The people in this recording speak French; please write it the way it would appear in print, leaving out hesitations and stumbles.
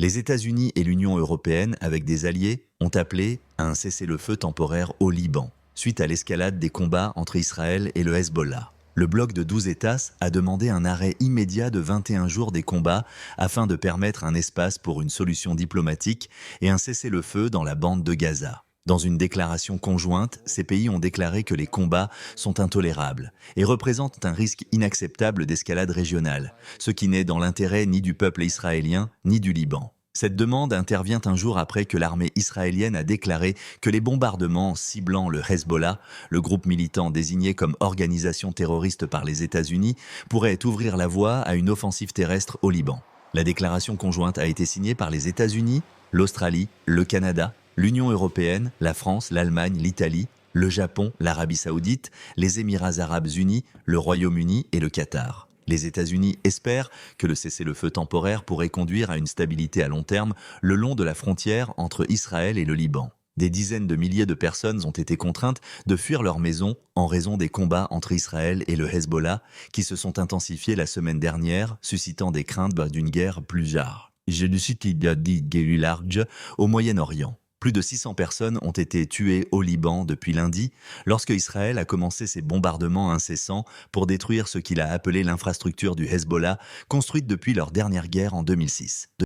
Les États-Unis et l'Union européenne, avec des alliés, ont appelé à un cessez-le-feu temporaire au Liban, suite à l'escalade des combats entre Israël et le Hezbollah. Le bloc de 12 États a demandé un arrêt immédiat de 21 jours des combats afin de permettre un espace pour une solution diplomatique et un cessez-le-feu dans la bande de Gaza. Dans une déclaration conjointe, ces pays ont déclaré que les combats sont intolérables et représentent un risque inacceptable d'escalade régionale, ce qui n'est dans l'intérêt ni du peuple israélien ni du Liban. Cette demande intervient un jour après que l'armée israélienne a déclaré que les bombardements ciblant le Hezbollah, le groupe militant désigné comme organisation terroriste par les États-Unis, pourraient ouvrir la voie à une offensive terrestre au Liban. La déclaration conjointe a été signée par les États-Unis, l'Australie, le Canada, l'Union européenne, la France, l'Allemagne, l'Italie, le Japon, l'Arabie saoudite, les Émirats arabes unis, le Royaume-Uni et le Qatar. Les États-Unis espèrent que le cessez-le-feu temporaire pourrait conduire à une stabilité à long terme le long de la frontière entre Israël et le Liban. Des dizaines de milliers de personnes ont été contraintes de fuir leur maison en raison des combats entre Israël et le Hezbollah qui se sont intensifiés la semaine dernière, suscitant des craintes d'une guerre plus large au Moyen-Orient. Plus de 600 personnes ont été tuées au Liban depuis lundi, lorsque Israël a commencé ses bombardements incessants pour détruire ce qu'il a appelé l'infrastructure du Hezbollah, construite depuis leur dernière guerre en 2006.